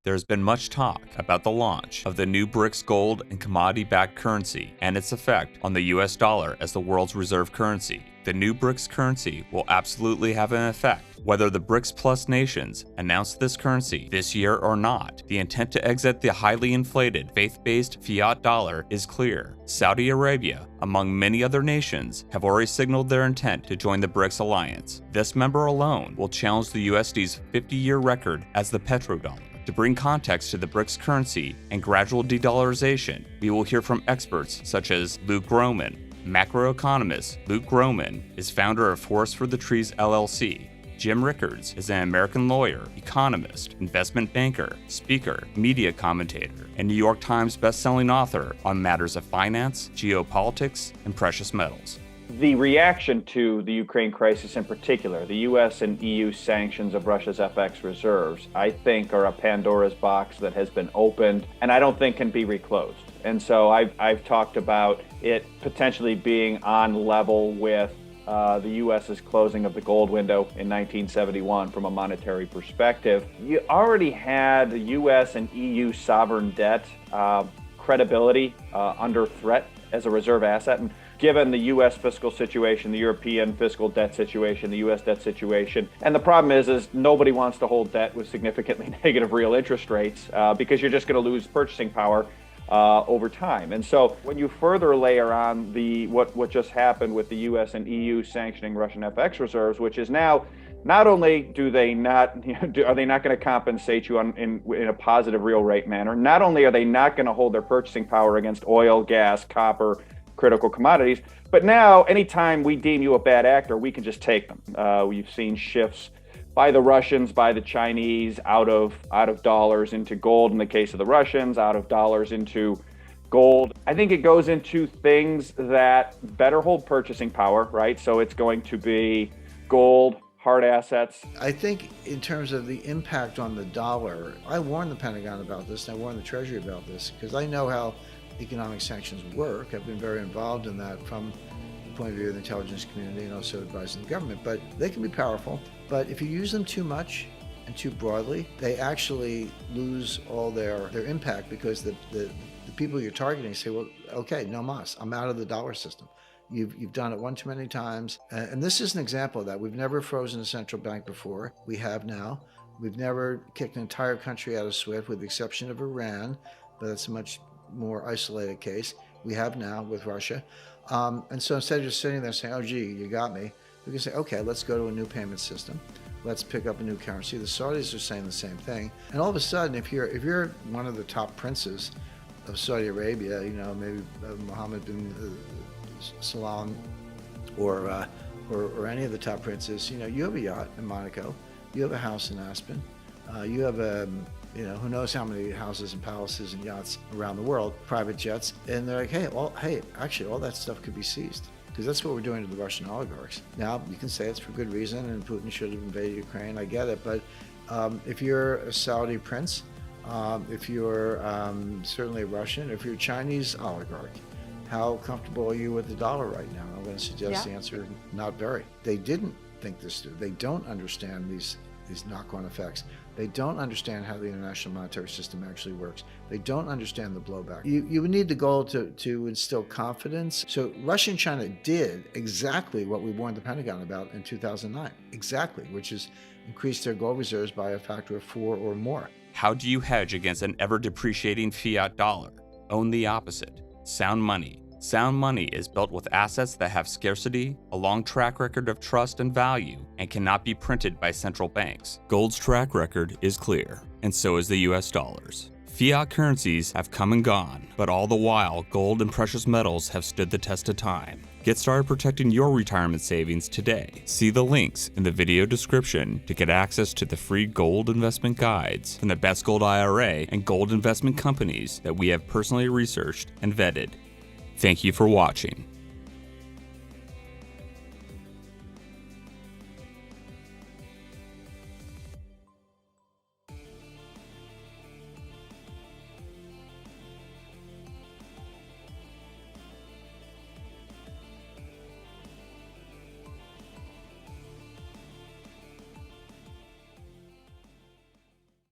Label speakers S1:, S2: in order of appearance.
S1: There's been much talk about the launch of the new BRICS gold and commodity-backed currency and its effect on the US dollar as the world's reserve currency. The new BRICS currency will absolutely have an effect. Whether the BRICS Plus nations announce this currency this year or not, the intent to exit the highly inflated, faith-based fiat dollar is clear. Saudi Arabia, among many other nations, have already signaled their intent to join the BRICS alliance. This member alone will challenge the USD's 50-year record as the petrodollar. To bring context to the BRICS currency and gradual de-dollarization, we will hear from experts such as Luke Gromen. Macroeconomist Luke Gromen is founder of Forest for the Trees LLC. Jim Rickards is an American lawyer, economist, investment banker, speaker, media commentator, and New York Times bestselling author on matters of finance, geopolitics, and precious metals.
S2: The reaction to the Ukraine crisis in particular, the US and EU sanctions of Russia's FX reserves, I think are a Pandora's box that has been opened and I don't think can be reclosed. And so I've talked about it potentially being on level with the US's closing of the gold window in 1971 from a monetary perspective. You already had the US and EU sovereign debt credibility under threat as a reserve asset. And given the U.S. fiscal situation, the European fiscal debt situation, the U.S. debt situation. And the problem is nobody wants to hold debt with significantly negative real interest rates because you're just going to lose purchasing power over time. And so when you further layer on what just happened with the U.S. and EU sanctioning Russian FX reserves, which is now not only are they not going to compensate you in a positive real rate manner, not only are they not going to hold their purchasing power against oil, gas, copper, critical commodities, but now anytime we deem you a bad actor, we can just take them. We've seen shifts by the Russians, by the Chinese, out of dollars into gold in the case of the Russians, out of dollars into gold. I think it goes into things that better hold purchasing power, right? So it's going to be gold, hard assets.
S3: I think in terms of the impact on the dollar, I warned the Pentagon about this, and I warned the Treasury about this, because I know how economic sanctions work. I've been very involved in that from the point of view of the intelligence community and also advising the government. But they can be powerful. But if you use them too much and too broadly, they actually lose all their impact, because the people you're targeting say, well, okay, no mas, I'm out of the dollar system. You've done it one too many times. And this is an example of that. We've never frozen a central bank before. We have now. We've never kicked an entire country out of SWIFT with the exception of Iran, but that's a much more isolated case. We have now with Russia. And so instead of just sitting there saying, oh, gee, you got me, we can say, okay, let's go to a new payment system. Let's pick up a new currency. The Saudis are saying the same thing. And all of a sudden, if you're one of the top princes of Saudi Arabia, maybe Mohammed bin Salman or any of the top princes, you have a yacht in Monaco, you have a house in Aspen, you have who knows how many houses and palaces and yachts around the world, private jets, and they're like, actually, all that stuff could be seized, because that's what we're doing to the Russian oligarchs. Now, you can say it's for good reason, and Putin should have invaded Ukraine, I get it, but if you're a Saudi prince, if you're certainly a Russian, if you're a Chinese oligarch, how comfortable are you with the dollar right now? I'm going to suggest the answer, not very. They didn't think this through. They don't understand these knock-on effects. They don't understand how the international monetary system actually works. They don't understand the blowback. You would need the goal to instill confidence. So Russia and China did exactly what we warned the Pentagon about in 2009, exactly, which is increase their gold reserves by a factor of 4 or more.
S1: How do you hedge against an ever-depreciating fiat dollar? Own the opposite. Sound money. Sound money is built with assets that have scarcity, a long track record of trust and value, and cannot be printed by central banks. Gold's track record is clear, and so is the US dollar's. Fiat currencies have come and gone, but all the while, gold and precious metals have stood the test of time. Get started protecting your retirement savings today. See the links in the video description to get access to the free gold investment guides from the best gold IRA and gold investment companies that we have personally researched and vetted. Thank you for watching.